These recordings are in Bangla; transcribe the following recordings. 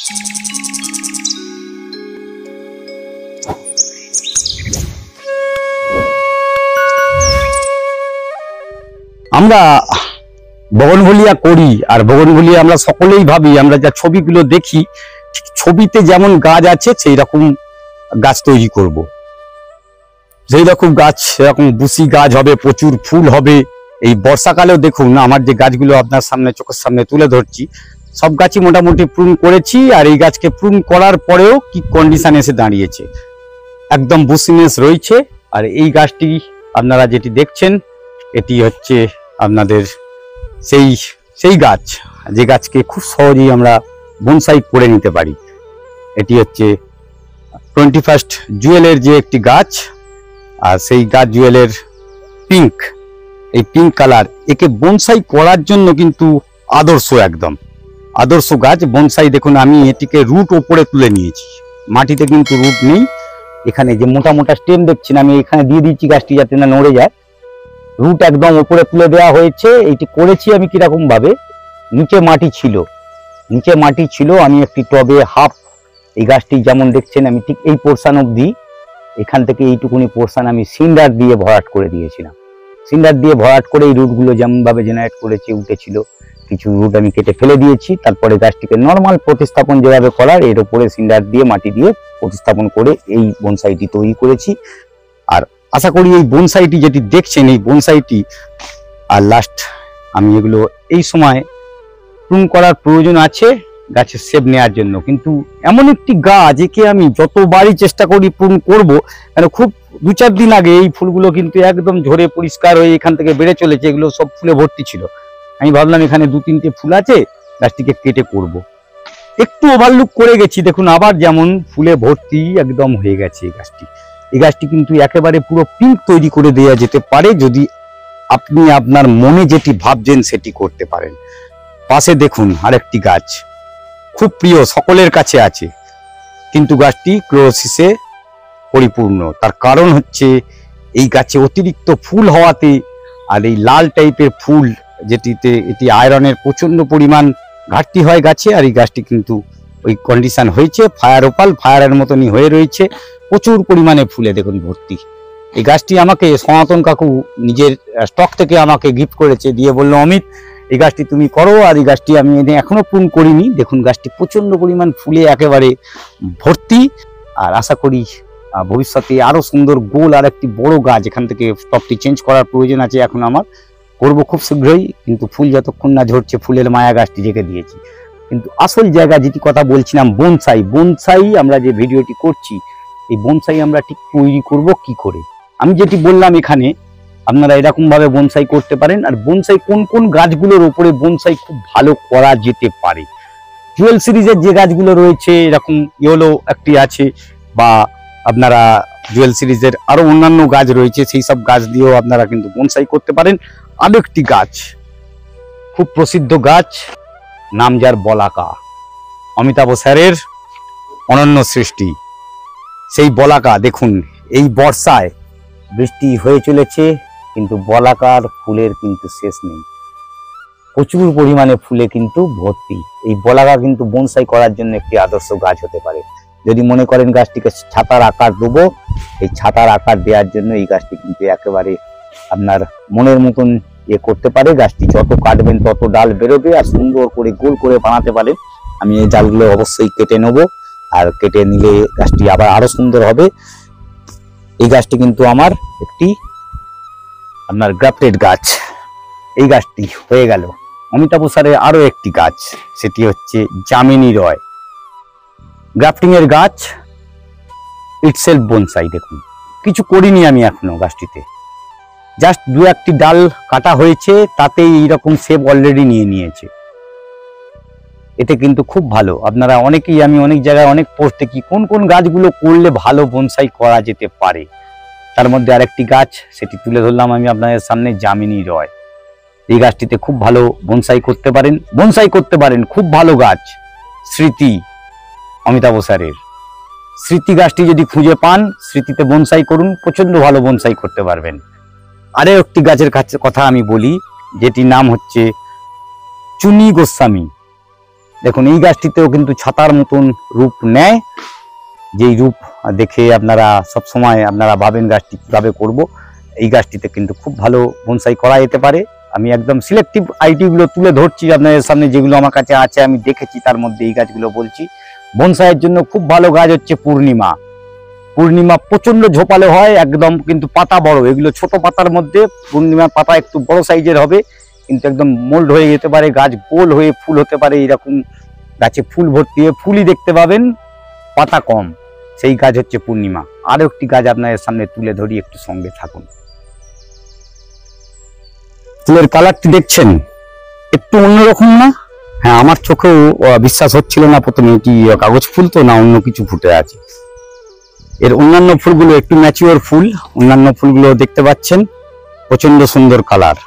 আমরা বগনভেলিয়া করি, আর বগনভেলিয়া আমরা সকলেই ভাবি, আমরা যা ছবিগুলো দেখি ছবিতে যেমন গাছ আছে সেই রকম গাছ তৈরি করব। সেই রকম গাছ, সেরকম বুসি গাছ হবে, প্রচুর ফুল হবে। এই বর্ষাকালেও দেখুন আমার যে গাছগুলো আপনার সামনে চোখের সামনে তুলে ধরছি, সব গাছই মোটামুটি প্রুন করেছি। আর এই গাছকে প্রুন করার পরেও কি কন্ডিশন এসে দাঁড়িয়েছে, একদম বুসিনেস রয়েছে। আর এই গাছটি আপনারা যেটি দেখছেন এটি হচ্ছে আপনাদের সেই গাছ, যে গাছকে খুব সহজেই আমরা বনসাই করে নিতে পারি। এটি হচ্ছে 21st জুয়েলের যে একটি গাছ, আর সেই গাছ জুয়েলের পিঙ্ক, এই পিঙ্ক কালার, একে বনসাই করার জন্য কিন্তু আদর্শ, একদম আদর্শ গাছ বনসাই। দেখুন আমি এটিকে রুট ওপরে তুলে নিয়েছি, মাটিতে কিন্তু রুট নেই। এখানে যে মোটা মোটা স্টেম দেখছেন আমি এখানে দিয়ে দিচ্ছি গাছটি যাতে না নড়ে যায়। রুট একদম উপরে তুলে দেওয়া হয়েছে। এইটি করেছি আমি কিরকম ভাবে, নিচে মাটি ছিল, আমি একটি টবে হাফ, এই গাছটি যেমন দেখছেন আমি ঠিক এই পোর্শন অবধি, এখান থেকে এইটুকুনি পোর্শন আমি সিন্ডার দিয়ে ভরাট করে দিয়েছিলাম। সিন্ডার দিয়ে ভরাট করে এই রুটগুলো যেমন ভাবে জেনারেট করেছে, উঠেছিল, কিছু রুট আমি কেটে ফেলে দিয়েছি। তারপরে গাছটিকে নর্মাল প্রতিস্থাপন যেভাবে করার, এর উপরে সিন্ডার দিয়ে মাটি দিয়ে প্রতিস্থাপন করে এই বনসাইটি তৈরি করেছি। আর আশা করি এই বনসাইটি যেটি দেখছেন, এই বনসাইটি আর লাস্ট আমি এগুলো এই সময় প্রুন করার প্রয়োজন আছে গাছের শেপ নেওয়ার জন্য। কিন্তু এমন একটি গাছ একে আমি যতবারই চেষ্টা করি প্রুন করব, কেন খুব 2-4 দিন আগে এই ফুলগুলো কিন্তু একদম ঝরে পরিষ্কার হয়ে এখান থেকে বেড়ে চলেছে, এগুলো সব ফুলে ভর্তি ছিল। আমি ভাবলাম এখানে 2-3টে ফুল আছে, গাছটিকে কেটে করব। একটু ওভারলুক করে গেছি, দেখুন আবার যেমন ফুলে ভর্তি একদম হয়ে গেছে এই গাছটি। এই গাছটি কিন্তু একেবারে পুরো পিঙ্ক তৈরি করে দেওয়া যেতে পারে যদি আপনি আপনার মনে যেটি ভাবছেন সেটি করতে পারেন। পাশে দেখুন আরেকটি গাছ খুব প্রিয়, সকলের কাছে আছে, কিন্তু গাছটি ক্লোরোসিসে পরিপূর্ণ। তার কারণ হচ্ছে এই গাছে অতিরিক্ত ফুল হওয়াতে, আর এই লাল টাইপের ফুল যেটিতে এটি আয়রনের প্রচন্ড পরিমাণ ঘাটতি হয় গাছে, আর এই গাছটি কিন্তু ওই কন্ডিশন হয়েছে, ফায়ার ওপাল, ফায়ারের মতনই হয়ে রয়েছে, প্রচুর পরিমাণে ফুলে দেখুন ভর্তি। এই গাছটি আমাকে সনাতন কাকু নিজের স্টক থেকে আমাকে গিফট করেছে, দিয়ে বললো অমিত এই গাছটি তুমি করো। আর এই গাছটি আমি এখনো প্রুন করিনি। দেখুন গাছটি প্রচন্ড পরিমাণ ফুলে একেবারে ভর্তি। আর আশা করি ভবিষ্যতে আরো সুন্দর গোল আর একটি বড় গাছ, এখান থেকে স্টকটি চেঞ্জ করার প্রয়োজন আছে এখন আমার, করবো খুব শীঘ্রই। কিন্তু ফুল যতক্ষণ না ঝরছে, ফুলের মায়া গাছটি রেখে দিয়েছি। কিন্তু আসল জায়গা যেটি কথা বলছিলাম, বনসাই আমরা যে ভিডিওটি করছি, এই বনসাই আমরা ঠিক তৈরি করব কি করে, আমি যেটি বললাম এখানে আপনারা এরকম ভাবে বনসাই করতে পারেন। আর বনসাই কোন কোন গাছগুলোর উপরে বনসাই খুব ভালো করা যেতে পারে, জুয়েল সিরিজের যে গাছগুলো রয়েছে, এরকম ইয়েলো একটি আছে, বা আপনারা জুয়েল সিরিজের আরো অন্যান্য গাছ রয়েছে, সেই সব গাছ দিয়েও আপনারা কিন্তু বনসাই করতে পারেন। আরো একটি গাছ খুব প্রসিদ্ধ গাছ, নাম যার বলাকা, অমিতাভ স্যারের অনন্য সৃষ্টি। সেই বলাকা দেখুন এই বর্ষায় বৃষ্টি হয়ে চলেছে, কিন্তু বলাকার ফুলের কিন্তু শেষ নেই, প্রচুর পরিমাণে ফুলে কিন্তু ভর্তি। এই বলাকা কিন্তু বনসাই করার জন্য একটি আদর্শ গাছ হতে পারে। যদি মনে করেন গাছটিকে ছাতার আকার দেবো, এই ছাতার আকার দেওয়ার জন্য এই গাছটি কিন্তু একেবারে আপনার মনের মতন করতে পারে। গাছটি যত কাটবেন তত ডাল বেরোবে, আর সুন্দর করে গোল করে বানাতে পারেন। আমি এই ডালগুলো অবশ্যই কেটে নেবো, আর কেটে নিলে গাছটি আবার আরো সুন্দর হবে। এই গাছটি কিন্তু আমার একটি আপনার গ্রাফটেড গাছ। এই গাছটি হয়ে গেল অমিতাভ স্যারের আরো একটি গাছ, সেটি হচ্ছে যামিনী রয়, গ্রাফটিং এর গাছ, ইটসেলফ বনসাই। দেখুন কিছু করিনি আমি এখনো গাছটিতে, জাস্ট 2-1টি ডাল কাটা হয়েছে, তাতেই এইরকম শেপ অলরেডি নিয়ে নিয়েছে। এতে কিন্তু খুব ভালো। আপনারা অনেকেই, আমি অনেক জায়গায় অনেক পোস্ট দেখি কোন কোন গাছগুলো করলে ভালো বনসাই করা যেতে পারে, তার মধ্যে আরেকটি গাছ সেটি তুলে ধরলাম আমি আপনাদের সামনে, যামিনী রয়। এই গাছটিতে খুব ভালো বনসাই করতে পারেন, খুব ভালো গাছ। স্মৃতি, অমিতাভ স্যারের স্মৃতি গাছটি যদি খুঁজে পান, স্মৃতিতে বনসাই করুন, প্রচন্ড ভালো বনসাই করতে পারবেন। আরো একটি গাছের কথা আমি বলি, যেটি নাম হচ্ছে চুনি গোস্বামী। দেখুন এই গাছটিতেও কিন্তু ছাতার মতন রূপ নেয়, যেই রূপ দেখে আপনারা সবসময় আপনারা ভাবেন গাছটি কিভাবে করব। এই গাছটিতে কিন্তু খুব ভালো বনসাই করা যেতে পারে। আমি একদম সিলেক্টিভ আইডিগুলো তুলে ধরছি আপনাদের সামনে, যেগুলো আমার কাছে আছে আমি দেখেছি, তার মধ্যে এই গাছগুলো বলছি। বনসাইয়ের জন্য খুব ভালো গাছ হচ্ছে পূর্ণিমা। পূর্ণিমা প্রচন্ড ঝোপালো হয় একদম, কিন্তু পাতা বড়। এগুলো ছোট পাতার মধ্যে পূর্ণিমার পাতা একটু বড় সাইজের হবে, কিন্তু একদম মোল্ড হয়ে যেতে পারে, গাছ গোল হয়ে ফুল হতে পারে। এইরকম গাছে ফুল ভর্তি হয়ে ফুলই দেখতে পাবেন, পাতা কম, সেই গাছ হচ্ছে পূর্ণিমা। আরো একটি গাছ আপনাদের সামনে তুলে ধরি, একটু সঙ্গে থাকুন। ফুলের কালারটি দেখছেন একটু অন্যরকম না? হ্যাঁ, আমার চোখেও বিশ্বাস হচ্ছিল না প্রথমে এটি কাগজ ফুল তো না অন্য কিছু ফুটে আছে। এর অন্যান্য ফুলগুলো একটু ম্যাচিওর ফুল, অন্যান্য ফুলগুলো দেখতে পাচ্ছেন প্রচন্ড সুন্দর কালার।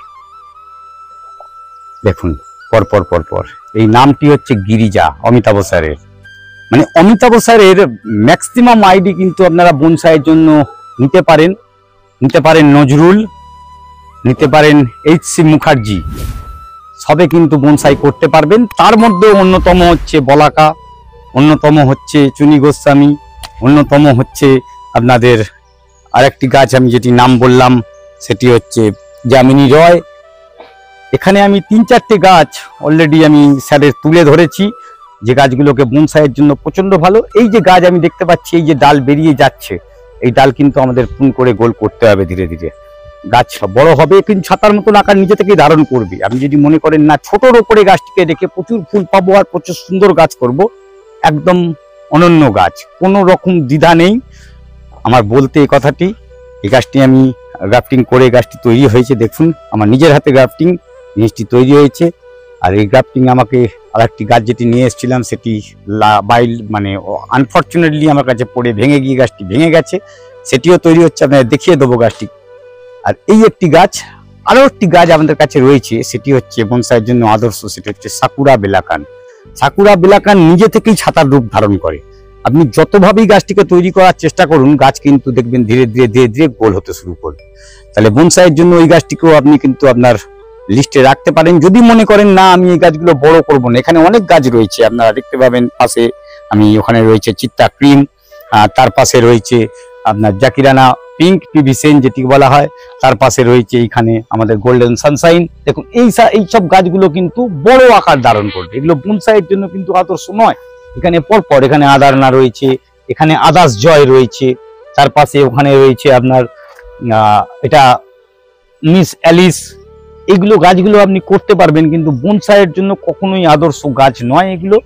দেখুন পরপর পরপর, এই নামটি হচ্ছে গিরিজা, অমিতাভ স্যারের। মানে অমিতাভ স্যারের ম্যাক্সিমাম আইডি কিন্তু আপনারা বনসাইয়ের জন্য নিতে পারেন। নিতে পারেন নজরুল, নিতে পারেন এইচ.সি. মুখার্জি, সবে কিন্তু বনসাই করতে পারবেন। তার মধ্যে অন্যতম হচ্ছে বলাকা, অন্যতম হচ্ছে চুনি গোস্বামী, অন্যতম হচ্ছে আপনাদের আরেকটি গাছ আমি যেটি নাম বললাম সেটি হচ্ছে যামিনী রয়। এখানে আমি 3-4টে গাছ অলরেডি আমি স্যারের তুলে ধরেছি, যে গাছগুলোকে বনসাইয়ের জন্য প্রচন্ড ভালো। এই যে গাছ আমি দেখতে পাচ্ছি, এই যে ডাল বেরিয়ে যাচ্ছে, এই ডাল কিন্তু আমাদের পুন করে গোল করতে হবে ধীরে ধীরে। গাছ বড় হবে, কিন্তু ছাতার মতন আকার নিজে থেকেই ধারণ করবে। আপনি যদি মনে করেন না ছোটর ওপরে গাছটিকে রেখে প্রচুর ফুল পাবো আর প্রচুর সুন্দর গাছ করব, একদম অনন্য গাছ, কোনো রকম দ্বিধা নেই আমার বলতে এই কথাটি। এই গাছটি আমি গ্রাফটিং করে গাছটি তৈরি হয়েছে, দেখুন আমার নিজের হাতে গ্রাফটিং জিনিসটি তৈরি হয়েছে। আর এই গ্রাফটিং আমাকে আরেকটি গাছ যেটি নিয়ে এসেছিলাম সেটি মানে আনফর্চুনেটলি আমার কাছে পড়ে ভেঙে গিয়ে গাছটি ভেঙে গেছে, সেটিও তৈরি হচ্ছে, আপনাদের দেখিয়ে দেবো গাছটি। আর এই একটি গাছ, আরো একটি গাছ আমাদের কাছে রয়েছে, সেটি হচ্ছে বনসাইয়ের জন্য আদর্শ, সেটি হচ্ছে সাকুরা বেলাকান। সাকুরা বেলাকান নিজে থেকেই ছাতার রূপ ধারণ করে। আপনি যতভাবেই গাছটিকে তৈরি করার চেষ্টা করুন, গাছ কিন্তু দেখবেন ধীরে ধীরে ধীরে ধীরে গোল হতে শুরু করবে। তাহলে বনসাইয়ের জন্য ওই গাছটিকেও আপনি কিন্তু আপনার লিস্টে রাখতে পারেন। যদি মনে করেন না আমি এই গাছগুলো বড় করব না, এখানে অনেক গাছ রয়েছে আপনারা দেখতে পাবেন পাশে। আমি ওখানে রয়েছে চিত্তা ক্রিম, তার পাশে রয়েছে আপনার জাকিরানা পিঙ্ক পিভিসেন যেটি বলা হয়, তার পাশে রয়েছে এখানে আমাদের গোল্ডেন সানশাইন। দেখুন এইসব গাছগুলো কিন্তু বড় আকার ধারণ করবে, এগুলো বনসাইয়ের জন্য কিন্তু আদর্শ নয়। এখানে পরপর এখানে আদারনা রয়েছে, এখানে আদাস জয় রয়েছে, তার পাশে ওখানে রয়েছে আপনার এটা মিস অ্যালিস। এগুলো গাছগুলো আপনি করতে পারবেন, কিন্তু বনসাইয়ের জন্য কখনোই আদর্শ গাছ নয় এগুলো।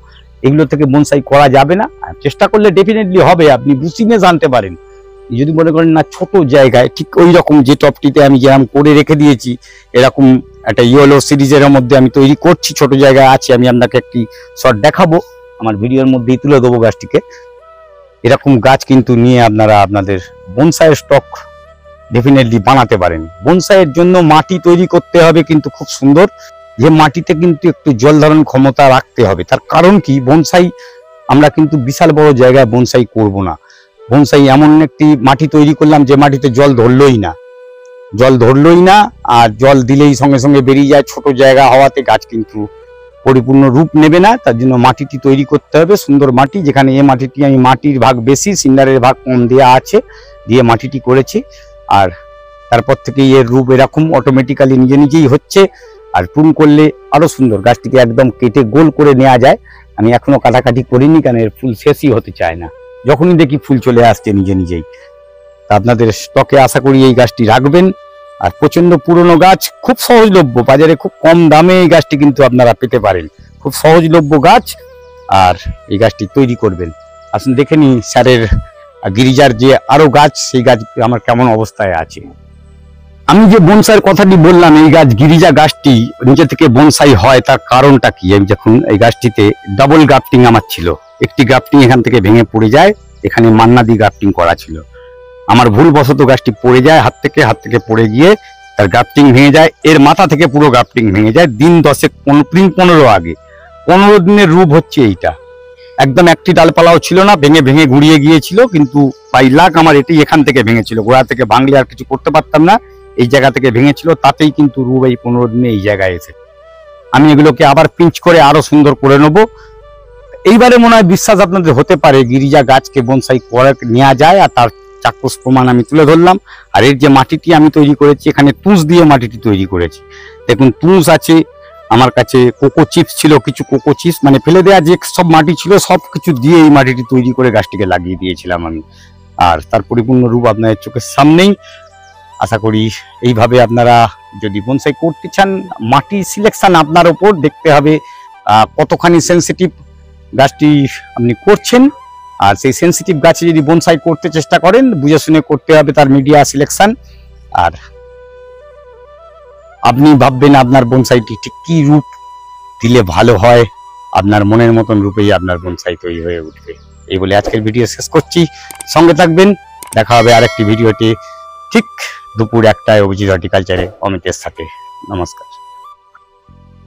এগুলো থেকে বনসাই করা যাবে না। চেষ্টা করলে ডেফিনেটলি হবে, আপনি বুসিংয়ে জানতে পারেন। যদি মনে করেন না ছোট জায়গায়, ঠিক ওই রকম যে টপটিতে আমি যেরকম করে রেখে দিয়েছি, এরকম একটা ইয়েলো সিরিজের মধ্যে আমি তৈরি করছি, ছোট জায়গায় আছে, আমি আপনাকে একটি শট দেখাবো, আমার ভিডিওর মধ্যেই তুলে দেবো গাছটিকে। এরকম গাছ কিন্তু নিয়ে আপনারা আপনাদের বনসাইয়ের স্টক ডেফিনেটলি বানাতে পারেন। বনসাইয়ের জন্য মাটি তৈরি করতে হবে কিন্তু খুব সুন্দর, যে মাটিতে কিন্তু একটু জল ধারণ ক্ষমতা রাখতে হবে। তার কারণ কি, বনসাই আমরা কিন্তু বিশাল বড় জায়গায় বনসাই করব না। বনসাই এমন একটি মাটি তৈরি করলাম যে মাটিতে জল ধরলই না, আর জল দিলেই সঙ্গে সঙ্গে বেরিয়ে যায়। ছোট জায়গা হওয়াতে গাছ কিন্তু পরিপূর্ণ রূপ নেবে না। তার জন্য মাটিটি তৈরি করতে হবে সুন্দর মাটি, যেখানে এই মাটিটি আমি মাটির ভাগ বেশি, সিন্ডারের ভাগ কম দেওয়া আছে, দিয়ে মাটিটি করেছি। আর তারপর থেকে এর রূপ এরকম অটোমেটিক্যালি নিজে নিজেই হচ্ছে। আর টুন করলে আরো সুন্দর, গাছটিকে একদম কেটে গোল করে নেওয়া যায়। আমি এখনো কাটাকাটি করিনি, কারণ এর ফুল শেষই হতে চায় না, যখনই দেখি ফুল চলে আসছে নিজে নিজেই। তা আপনাদের স্টকে আশা করি এই গাছটি রাখবেন। আর প্রচন্ড পুরনো গাছ, খুব সহজলভ্য, বাজারে খুব কম দামে এই গাছটি কিন্তু আপনারা পেতে পারেন। খুব সহজলভ্য গাছ, আর এই গাছটি তৈরি করবেন। আসুন দেখে নি স্যারের গিরিজার যে আরো গাছ, সেই গাছ আমার কেমন অবস্থায় আছে। আমি যে বনসাইয়ের কথাটি বললাম, এই গাছ গিরিজা গাছটি নিজে থেকে বনসাই হয়, তার কারণটা কি? আমি যখন এই গাছটিতে ডাবল গ্রাফটিং আমার ছিল, একটি গ্রাফটিং এখান থেকে ভেঙে পড়ে যায়, এখানে মান্নাদি গ্রাফটিং করা ছিল। আমার ভুলবশত গাছটি পড়ে যায় হাত থেকে পড়ে গিয়ে তার গ্রাফটিং ভেঙে যায়। এর মাথা থেকে পুরো গ্রাফটিং ভেঙে যায় দিন 10-15 আগে। 15 দিনের রূপ হচ্ছে এইটা। একদম একটি ডালপালাও ছিল না, ভেঙে ভেঙে গুড়িয়ে গিয়েছিল। কিন্তু বাই লাক আমার এটি এখান থেকে ভেঙেছিল, গোড়া থেকে ভাঙলে আর কিছু করতে পারতাম না, এই জায়গা থেকে ভেঙেছিল। তাতেই কিন্তু রূপ এই 15 দিনে এই জায়গায় এসে। আমি এগুলোকে আবার পিঞ্চ করে আরো সুন্দর করে নেবো। এইবারে মনে হয় বিশ্বাস আপনাদের হতে পারে গিরিজা গাছকে বনসাই করে নেওয়া যায়, আর তার চাক্ষুষ প্রমাণ আমি তুলে ধরলাম। আর এর যে মাটিটি আমি তৈরি করেছি, এখানে তুষ দিয়ে মাটিটি তৈরি করেছি। দেখুন তুষ আছে, আমার কাছে কোকো চিপস ছিল, কিছু কোকো চিপস মানে ফেলে দেওয়া যে সব মাটি ছিল সব কিছু দিয়ে এই মাটিটি তৈরি করে গাছটিকে লাগিয়ে দিয়েছিলাম আমি। আর তার পরিপূর্ণ রূপ আপনাদের চোখের সামনেই। আশা করি এইভাবে আপনারা যদি বনসাই করতে চান, মাটি সিলেকশন আপনার ওপর দেখতে হবে কতখানি সেন্সিটিভ গাছটি আপনি করছেন। আর সেই সেন্সিটিভ গাছে যদি বনসাই করতে চেষ্টা করেন, বুঝে শুনে করতে হবে তার মিডিয়া সিলেকশন। আর আপনি ভাববেন আপনার বনসাইটি ঠিক কি রূপ দিলে ভালো হয়, আপনার মনের মতন রূপেই আপনার বনসাই তৈরি হয়ে উঠবে। এই বলে আজকের ভিডিও শেষ করছি। সঙ্গে থাকবেন, দেখা হবে আরেকটি ভিডিওতে ঠিক দুপুর 1টায় অভিজিৎ হর্টিকালচারে অমিতের সাথে। নমস্কার।